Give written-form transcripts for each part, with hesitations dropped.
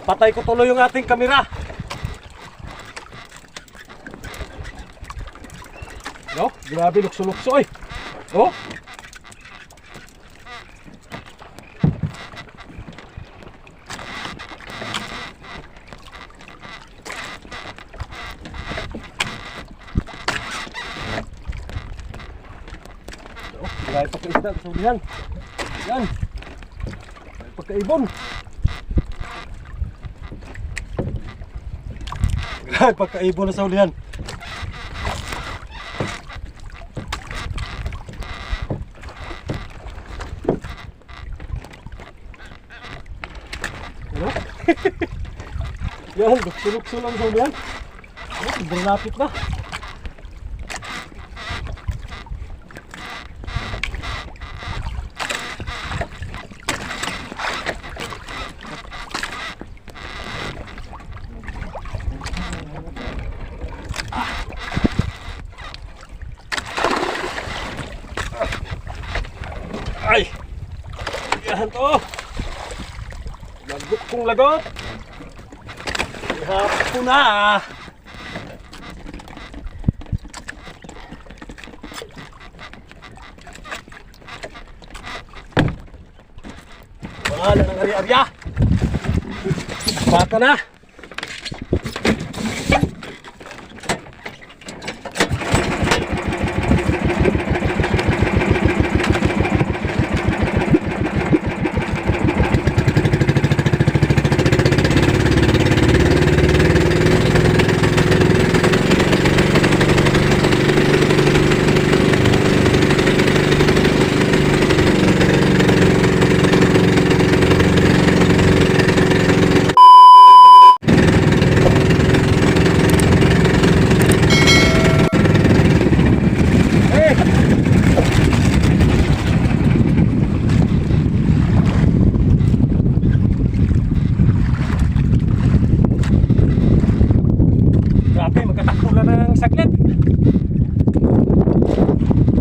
Napatay ko tuloy yung ating kamera. No? Grabe, lukso-lukso eh. Oh? Grabe pagkaisda, kasabihan. Yan. Grabe pagkaibon. Grabe pagkaibon na sa ulihan. Yan, lukso-lukso lang sa ulihan. Sobrang lapit na. Ay! Yan to! Lagot kong lagot! Ihapon na! Wala nang ari-arya! Baka na! Saglit.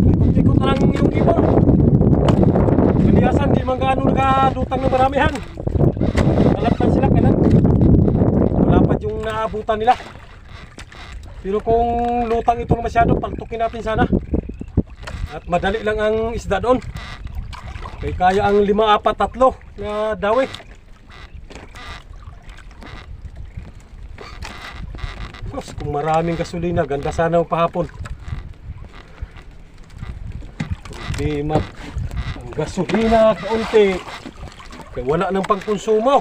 Ikot-ikot na lang yung ibon. Kaliyasan, di man gaano nakadutang ng maramihan. Malaptan sila kanan. Malapad yung naabutan nila. Pero kung lutang ito masyado, paltukin natin sana. At madali lang ang isda doon. Kaya ang 5-4-3 na dawi. Kung maraming gasolina, ganda sana ang pahapon. Hindi ang gasolina kaunti, kaya wala nang pangkonsumo.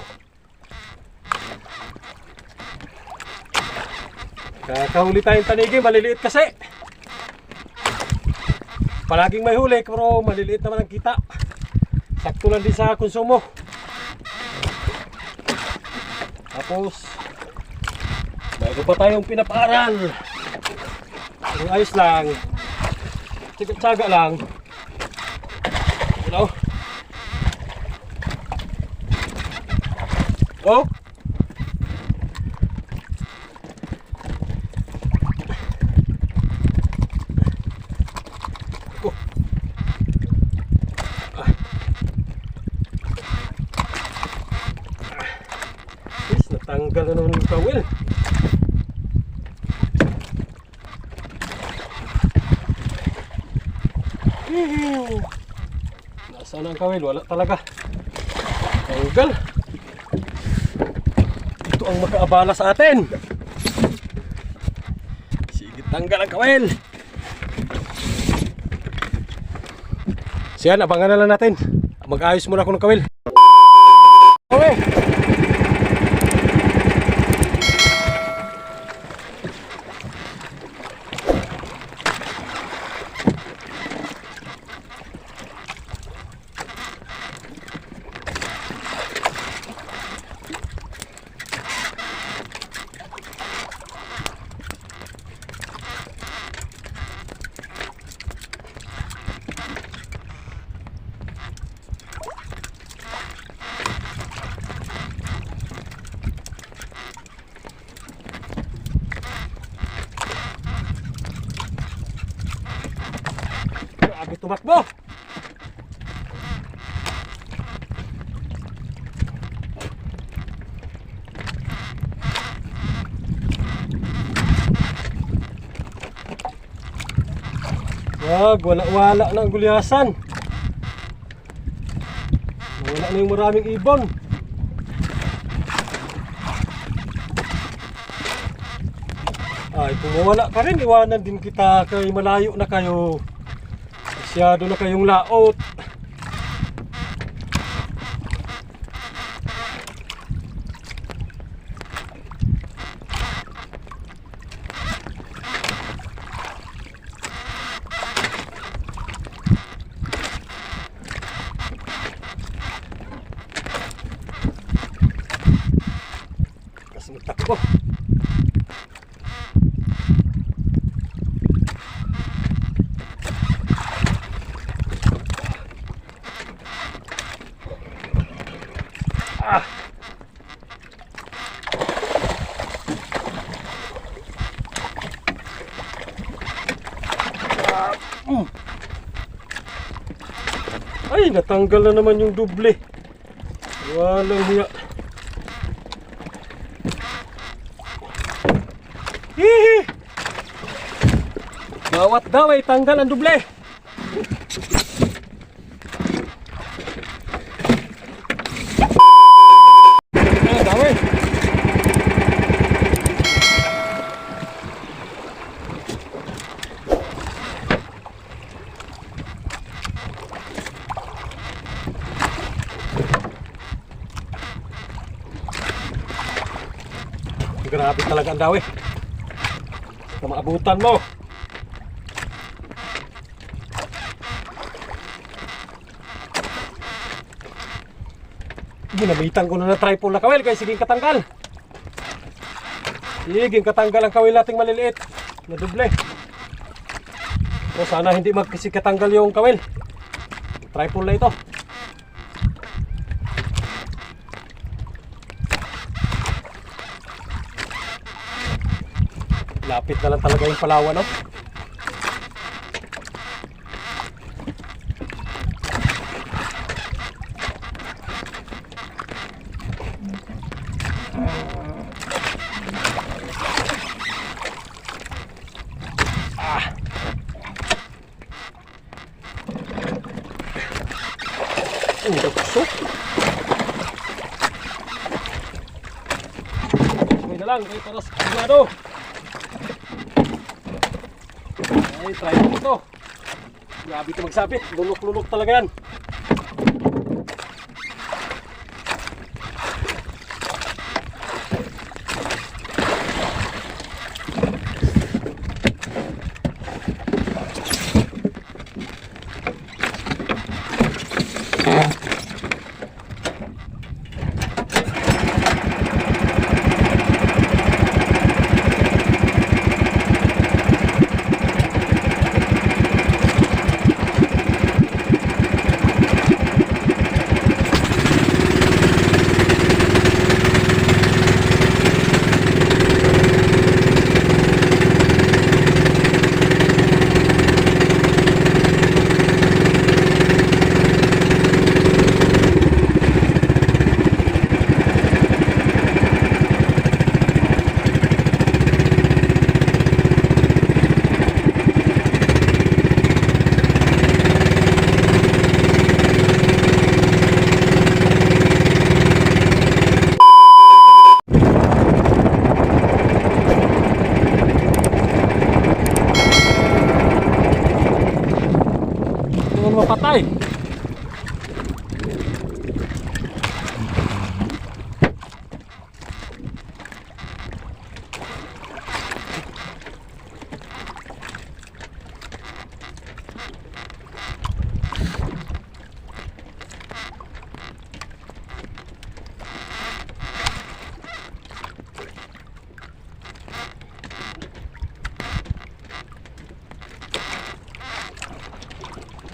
Kakahuli tayong tanigi, maliliit kasi. Palaging may huli, pero maliliit naman ang kita. Sakto lang din sa konsumo. Tapos mayroon pa tayong pinapaaral. Ang ayos lang. Tsaga-tsaga lang. You know? Oh? Oh. Natanggal na naman yung kawil. Nasaan ang kawil? Wala talaga. Tanggal. Ito ang makaabala sa atin. Sige, tanggal ang kawil. Siyan, abangan na lang natin. Mag-ayos muna ako ng kawil. Okay. Tumakbo! Wala na ang gulyasan. Wala na yung maraming ibon. Ay, kung mawala ka rin, iwanan din kita kay malayo na kayo. Masyado na kayong laot. Kasi magtakbo. Ay, natanggal na naman yung duble. Walang hiya. Hihi! Bawat daw ay tanggal ang duble. Dami. Grabe talaga ang dawi. Maabutan mo. Ginamitan ko na tripod na kawil kaya siging katanggal. Siging katanggal ang kawil nating maliliit na duble. So sana hindi magkasig katanggal yung kawil. Tripod na ito. Lapit na lang talaga yung Palawan, no? Dukso. May na lang, may para sa sigurado. Ay, try mo ito. Grabe ito magsapit. Lulok-lulok talaga yan. Mapatay.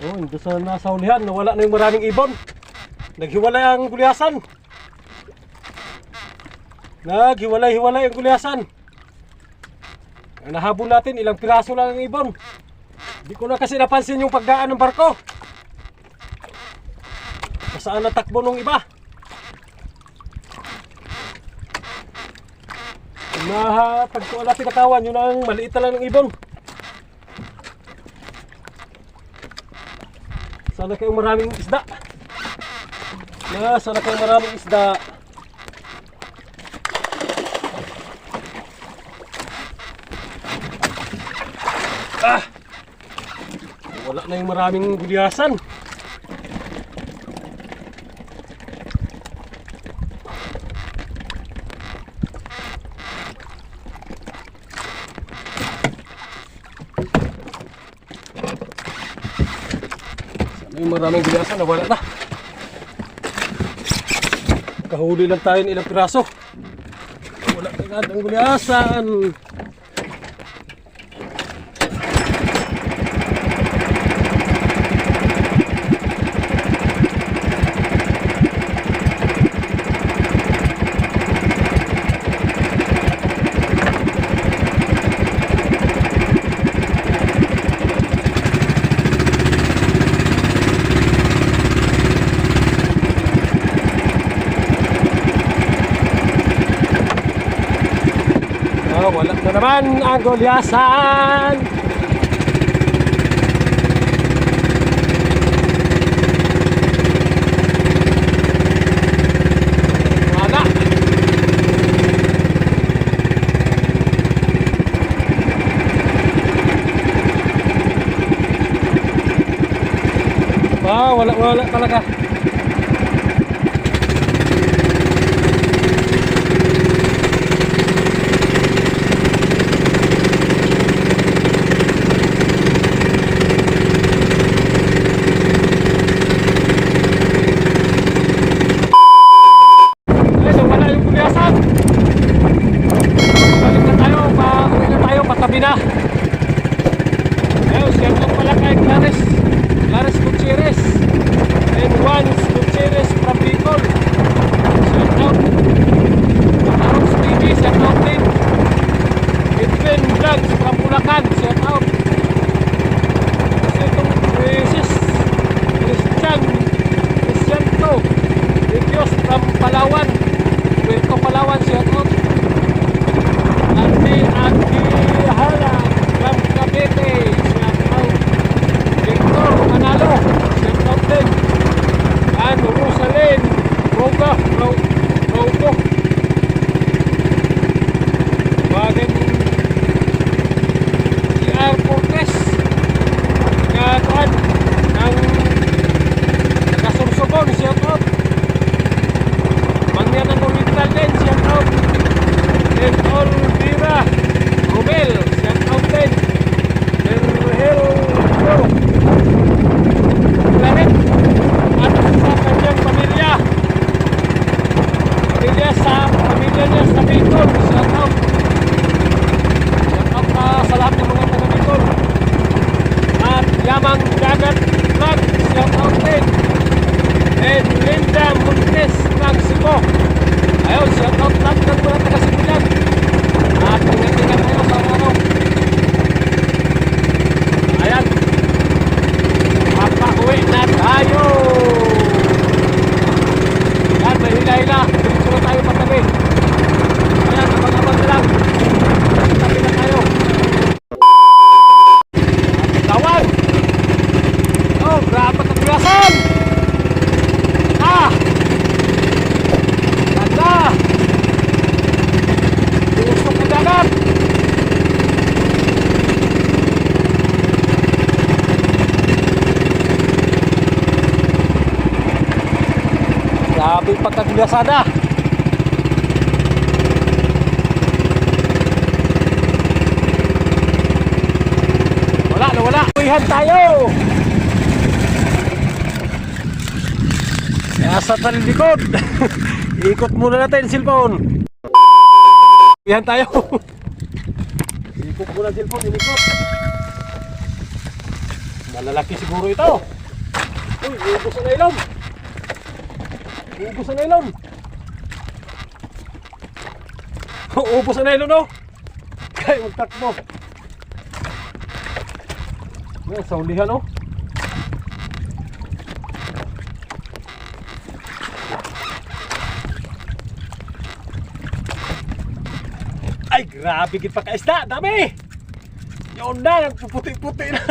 Oh, hindi sa nasa ulihan, nawala na yung maraming ibon. Naghiwalay ang gulyasan. Naghiwalay-hiwalay ang gulyasan. Ang nahabol natin, ilang piraso lang ang ibon. Hindi ko na kasi napansin yung pagdaan ng barko. Saan natakbo nung iba. Pag ko natin nakawan, yun ang maliit na lang ng ibon. Sana kayong maraming isda. Sana kayong maraming isda. Wala na yung maraming gulyasan. Yung maraming gulyasan, nawala na. Kahuli lang tayo ng ilang piraso. Wala na agad ang gulyasan. Wala na naman ang gulyasan. Wala. Wala talaga. Na. Ayun, siya po pala kay Clarice Gutierrez and Juan Gutierrez from Bicol. Shout out. Aros TV, shout out din. Edwin Vlogs from Bulacan, shout out. Itong Cristiano Riccios from Palawan, Puerto Palawan, shout out. Andi Hala from Cavite, shout out. Victor Manalo, shout out din. And Rosalyn Rogo Bagay ER Fortes Katuan ng Kasursugon, shout out. Mangyan ng Oriental din, shout out. And Olvira Romel, shout out din. Erhel Pro Planet at sa kanyang pamilya niya sa Bicol, shout out. Shout out sa lahat ng mga taga Bicol. At Yamang Dagat Vlog, shout out din. And Linda Montes ng Cebu. Ayun, shout out lahat ng mga taga Cebu yan. At tingnan tayo sa ano. Ayan. Makauwi na tayo. Yan, may hila-hila. Diretso na tayo patabi. Ayan, abang-abang na lang. Patabi na tayo. Tawag. Oh, grabe ang gulasan. Ganda. Usok ang dagat. Grabe yung pagkagulasada. Wala. Uwihan tayo. Kaya sa talikod. Ikot muna natin cellphone. Uwihan tayo. Ikot muna cellphone, inikot. Malalaki siguro ito. Uy, ubos ang nailon. Ubos ang nailon. Ubos ang nailon, oh. Kaya magtakbo. Yan, sa ulihan, oh. Ay, grabe git pa ka-isda, dami. Yun na, nagpuputi-puti na.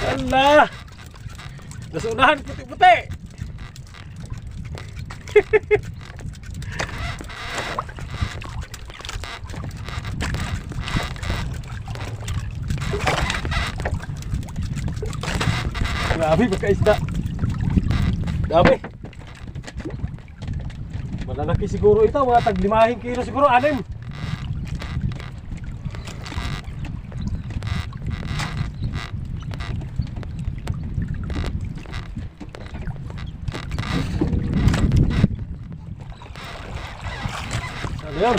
Ala. Nasa unahan, puti-puti. Grabe, magkaisda. Grabe. Malalaki siguro ito, mga tag 5 kilo siguro, 6. Ano yan?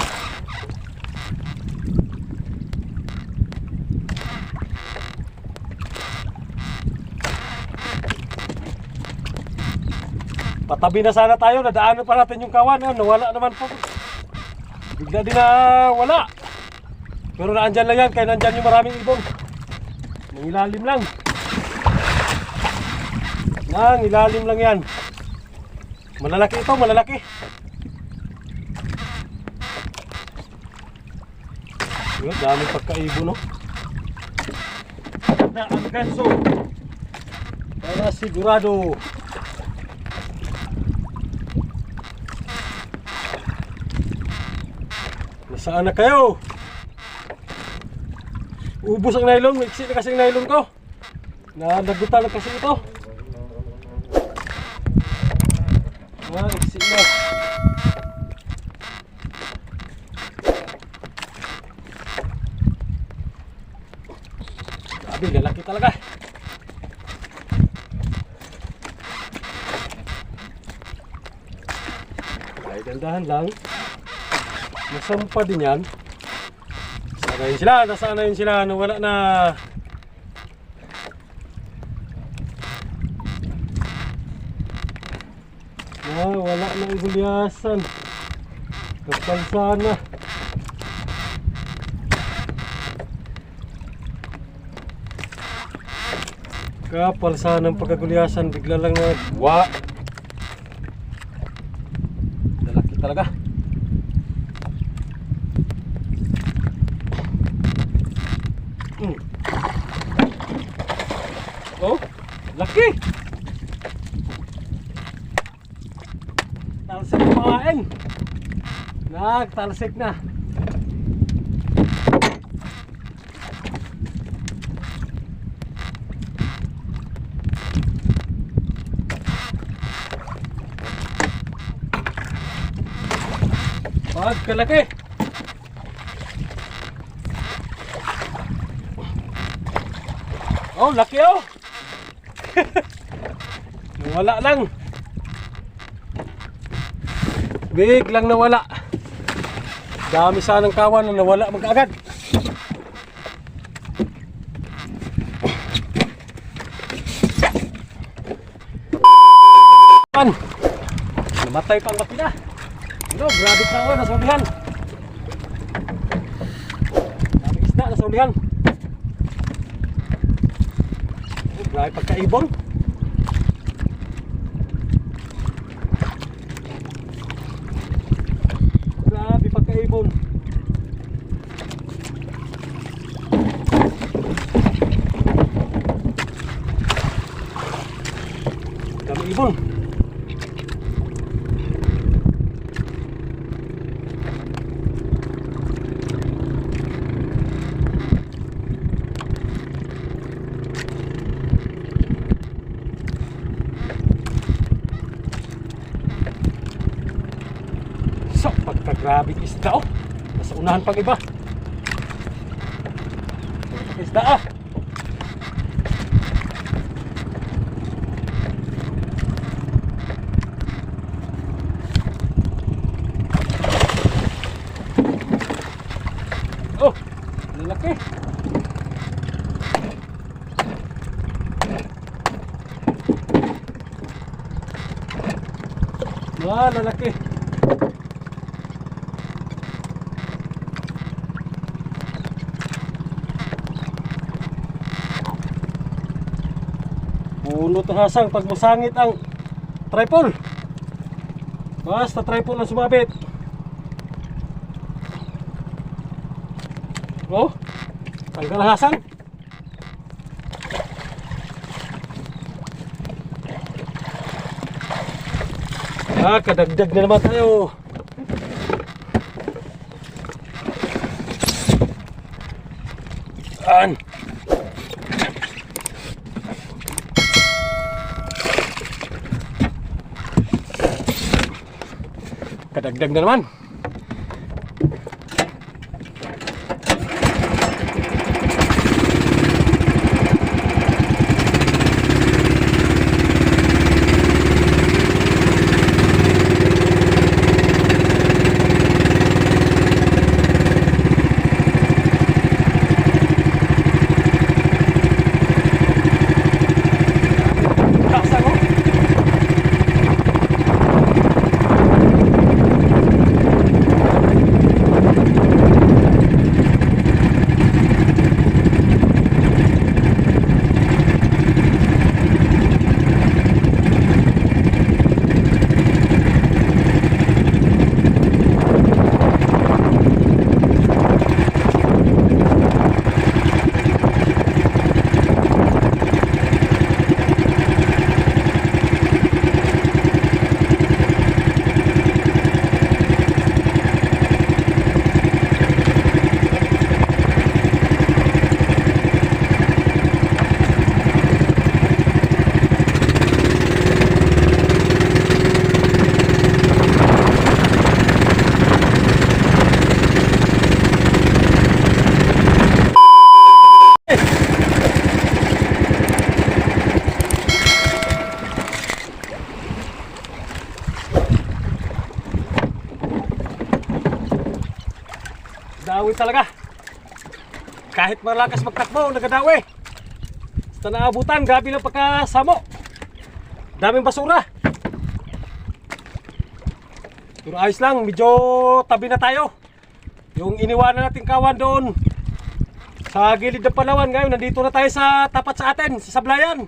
Patabi na sana tayo, nadaanan pa natin yung kawan. Nawala naman po. Bigla din na wala. Pero naandyan lang yan, kaya nandyan yung maraming ibon. Nangilalim lang. Nangilalim lang yan. Malalaki ito, malalaki. Yun, daming pagkaibon, no? Na ang ganso. Para sigurado. Nasaan na kayo? Ubus ang nylon, miksi na kasi ang nylon ko. Nagutan na kasi ito. Iksi na. Sabi, lalaki talaga. Ay, dandahan lang. Nasampa din yan. Sana yun sila, nasaan yun sila, nawala na. Wala na igulyasan. Kapal sana. Kapal sana ang pagkagulyasan, bigla lang nagwa. Lalaki talaga. Oh, laki. Talsik na makain. Nagtalsik na. Pagkalaki. Oh, laki oh. Nawala lang. Biglang nawala. Dami sanang kawan na nawala magkaagad. Namatay pang makina. Ano, grabe kawan, nasulihan. Dami isda, nasulihan. Grabe pagkaibon. Grabe pagkaibon. Dami ibon. Pagkagrabing isda oh. Nasa unahan pang iba. Isda ah. Oh, lalaki. Lalaki. Puno to hasang pag masangit ang tripod. Basta tripod lang sumabit. Oh, tanggal hasang. Kadagdag na naman tayo. Kadagdag na naman. Dawi talaga. Kahit malakas magtakbo, nagadawi. Basta naabutan, grabe lang pagkasamo. Daming basura. Pero ayos lang, medyo tabi na tayo. Yung iniwanan natin kawan doon sa gilid ng Palawan, ngayon nandito na tayo sa tapat sa atin, sa Sablayan.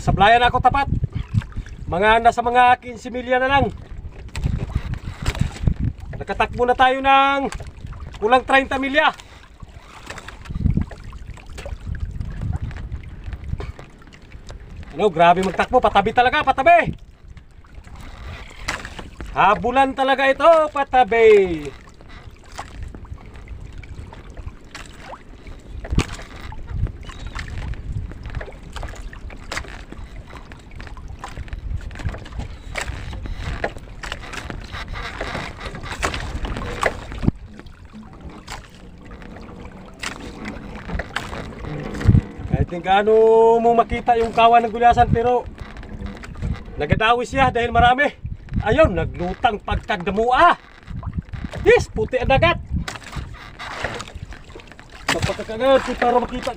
Sa Sablayan ako tapat. Nasa mga 15 milya na lang. Nakatakbo na tayo ng kulang 30 milya. Ano, grabe magtakbo, patabi talaga, patabi. Habulan talaga ito, patabi. Kahit gaano mo makita yung kawan ng gulyasan, pero nagadawi siya dahil marami. Ayun, naglutang pagkagdamua. Yes, puti ang dagat. Napakakagat para makita,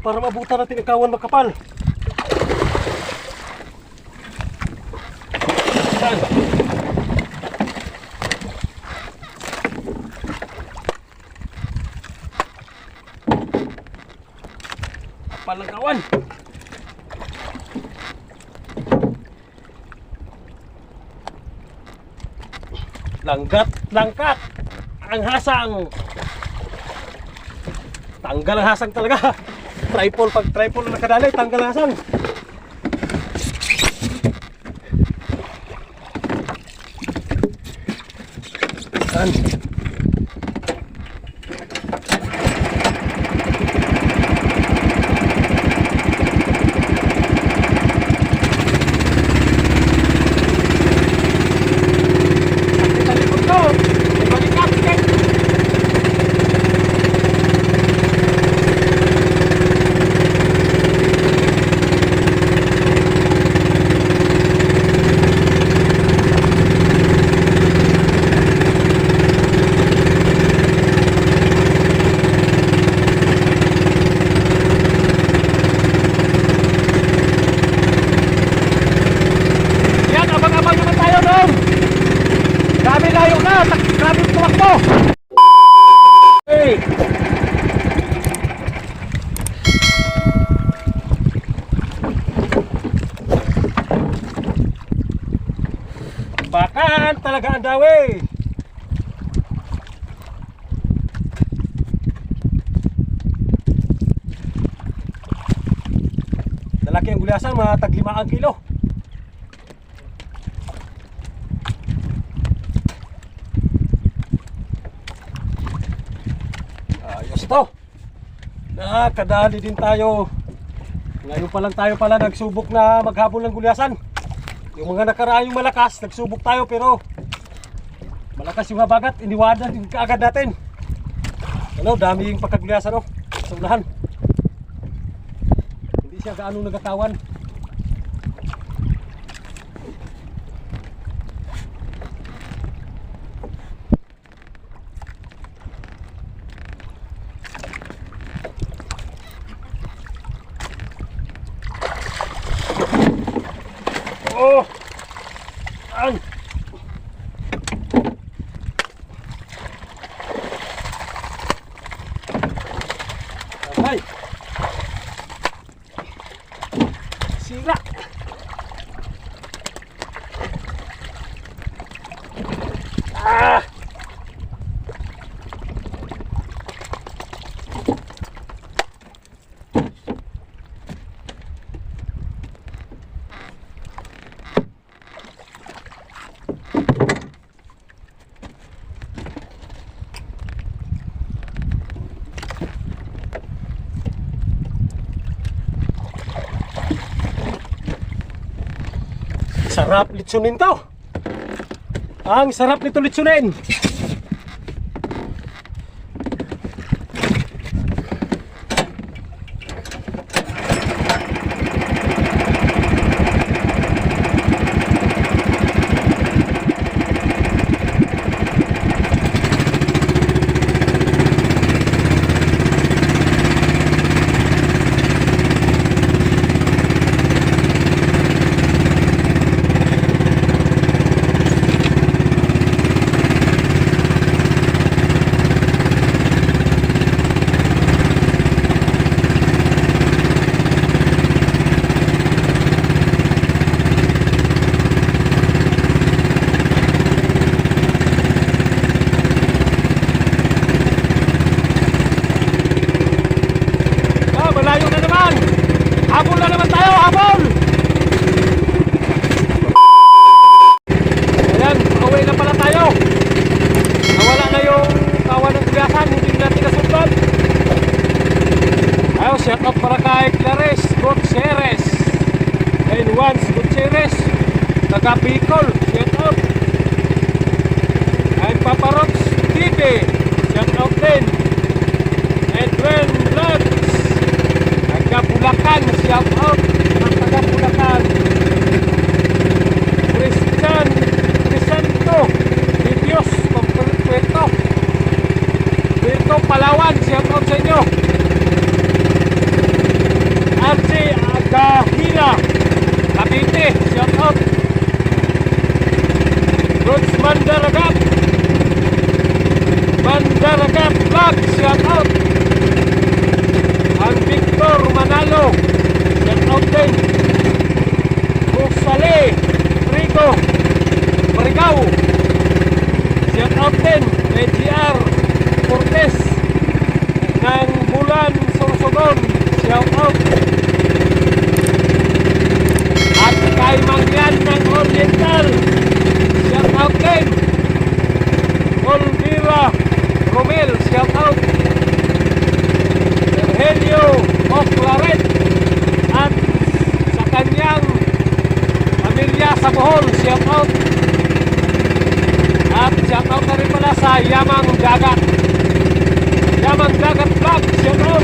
para mabutan natin ang kawan makapal. Yan. Palang kawan. Langkat ang hasang. Tanggal ang hasang talaga. Tripod, pag tripod na nakadali, tanggal ang hasang. Yan. Bakan talaga ang dawi. Lalaki ang gulyasan, mga tag 5 kilo. ito. Nakakadali din tayo. Ngayon pa lang tayo pala nagsubok na maghabol ng gulyasan. Yung mga nakaraang malakas, nagsubok tayo pero malakas yung habagat, iniwanan din kaagad natin. Ano, dami yung pagkagulyasan, oh. Sa unahan. Hindi siya gaano nagatawan. Oh! Ay! Ay! Sira! Ah! Sarap litsunin to. Ang sarap nito litsunin. Malayo na naman. Habol na naman tayo, habol. Ayan, pauwi na pala tayo. Nawala na yung kawan ng gulyasan, hindi natin nasundan. Ayaw, shout out para kay Clares Gutierrez and Juan Gutierrez, taga Bicol, shout out. And Papa Rox TV, shout out din. Edwin Vlogs, taga Bulacan, shout out ng taga Bulacan. Christian Crisanto Dios Puerto Palawan, shout out sa inyo. Arce Agahila Cavite, shout out. Rods Mandaragat Vlog, shout out. Ang Victor Manalo, shout out din. Musale Rico Barigao, shout out din. GR Cortez ng Bulan Sorsogon, shout out. At kay Mangyan ng Oriental, shout out din. Olvira Romel, shout out. Helio of Claret at sa kanyang pamilya sa Bohol, shout out. At shout out na rin pala sa Yamang Dagat Vlog, shout out.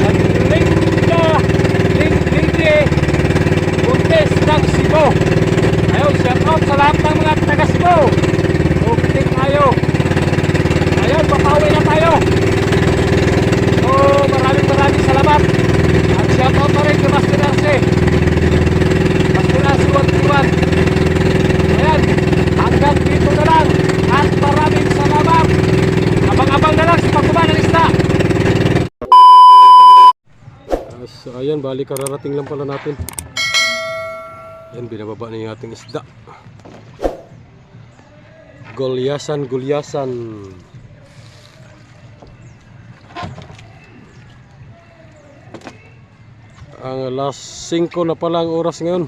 At Lindy Buntes ng Cebu, ayun, shout out sa lahat ng mga taga Cebu. Okay tayo. Ayun, papauwi na tayo. So, maraming salamat. At shout out na rin kay Master Arce 121. Ayan, hanggang dito na lang. At maraming salamat. Abang-abang na lang sa pagkuha ng isda. So, ayan, bali kararating lang pala natin. Ayan, binababa na yung ating isda. Gulyasan. Ang alas 5 na pala ang oras ngayon.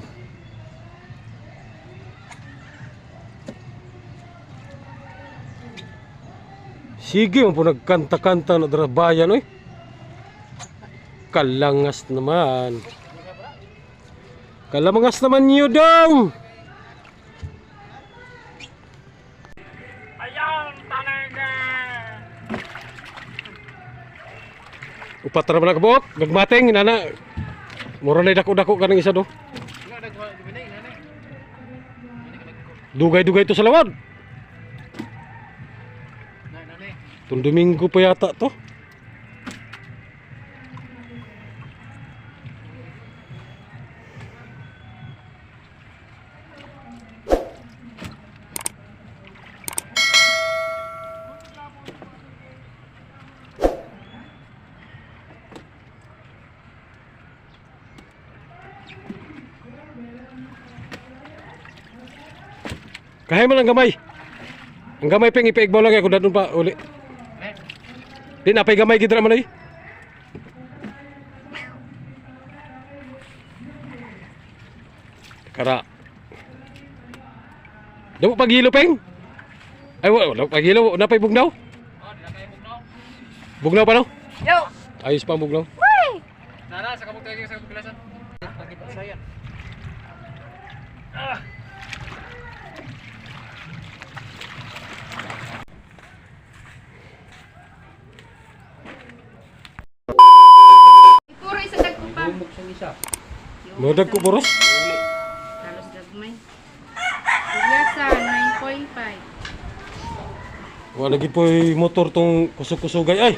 Sige mo po nagkanta-kanta na drabayan oy. Kalangas naman. Kalamangas naman niyo dong. Ayun, talaga! Upat ra man ka buok, gagmateng inana. Mura na dako-dako kanang isa do. Dugay-dugay to sa lawad. Itong Domingo pa yata to. Kahit man ang gamay. Ang gamay peng ipaigbaw lang ako dadun pa uli. Di na pay gamay gidra man ay. Kara. Daw paghilo peng. Ay wala paghilo na pay bugnaw. Bugnaw pa no? Yo! Ayos pa ang bugnaw. Nara, sa kabog tayo sa kabilasan. Lagi pa sayan. Puro isa dagko pa. Bumog siyang isa. Modag ko boros. Halos dagmay. Kulyasa, 9.5. Wala gid poy motor tong kusog-kusugay ay.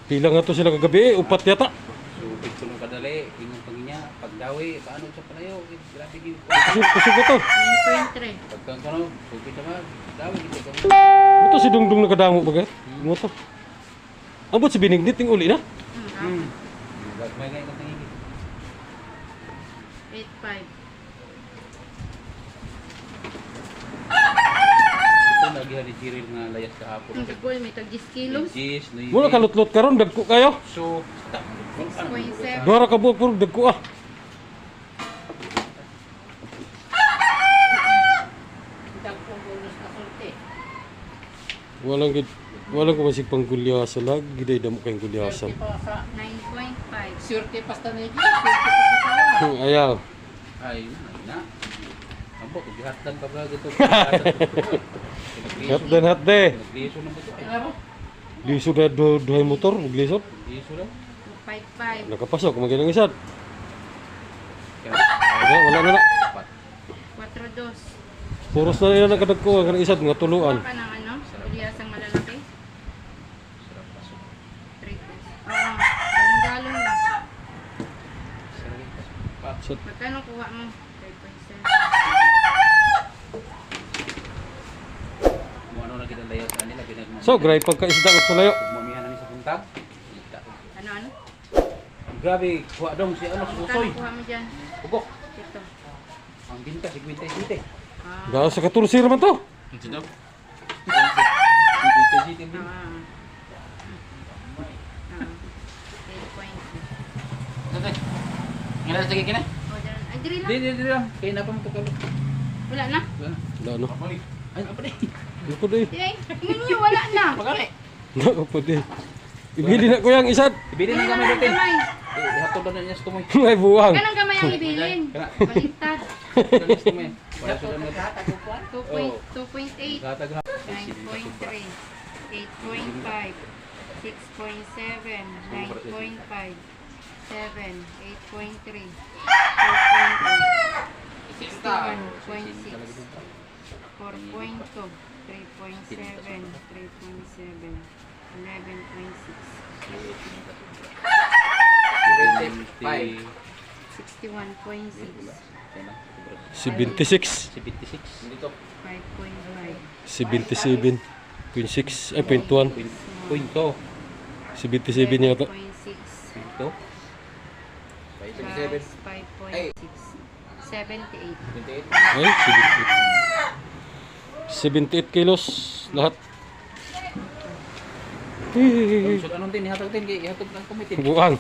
Pila nga to sila kagabi upat yata. Subig ko nung kadali. Ingong panginya. Pagdawi. Paano sa palayo. Grabe gini. Kusog ko to. 9.3. Pagkang ko no. Subig naman. Dawi gini ko. Ito si Dungdung nakadango bagat. Mo to. Abot si Binigdit ting uli na. May ngayon ng tingin. 8.5. Ito nagihan ni Jiril nga layas kahapon. Ang dagol, may tag 10 kilos. Cheese, no Muna kalutlot karon dagko kayo. So, 6.7. Dora ka buok puro dagko ah. Dagkong bonus na sorte. Walang ko masig panggulyasan lag giday damo kay gulyasan. 9.5. surte pasta na yun. Surte pasta sa Ayaw. Ay, na. Abo, gihatan ka ba dito? Hat de. Nagliso na ba ito? Ay, abo. Liso na duhay motor glisod. Liso na. 5.5. Nakapasok magilang isad. Kaya, Wala na na. 4.2. Puros na nila nakadagko ang isad nga tuluan. Kuha ka ng ano? Kulyasang malalaki? sarap pasok. 3 pesos. Oo. Anong galon ba? Sarap pasok. Sa Magkano kuha mo? 3.7. Kung ano na kita layas sa nila, pinagmamihan. So, gray pagkaisda ko sa layo. Pagmamihan na ni sa puntag. Kita. Ano? Grabe, kuha dong si ano, si Magkano Usoy. kuha mo dyan? Pugok. Ito. Ang binta, 50-50. Ah. Dahil sa katulsir man to. Ang sinap. 50-50 din. Ah. 8.2. Okay. Ngayon na sige kina? O, dyan. Ay, diri lang. Di lang. Kaya na pa mo tukalo. Wala na. Wala na. Da ano? Ay, apa ni? Ako di. Ay, tingnan niyo, wala na. Magkano? Ako po di. Ibili na ko yung isad. Ibili na kami Gamay. natin. Ihatod na niya sa tumoy. May buwang. Kanang gamay ang ibilin. Kana. Baliktad. Kani sa tumoy. Wala sudan mo. 2.8. Gatag ha. 9.3. 8.5. 6.7. 9.5. 7. 8.3. 4.8. 61.6. 4.2. 3.7. 3.7. 11.6. 61.6. 76. 76. Dito. 5.5. 77.6 ay 0.1. Punto. 77 yata. 7.6. Punto. Plus 5.6. 78. 28. Ay 78 kilos lahat. So anong din ihatag din? Ihatag ng committee. Buwang.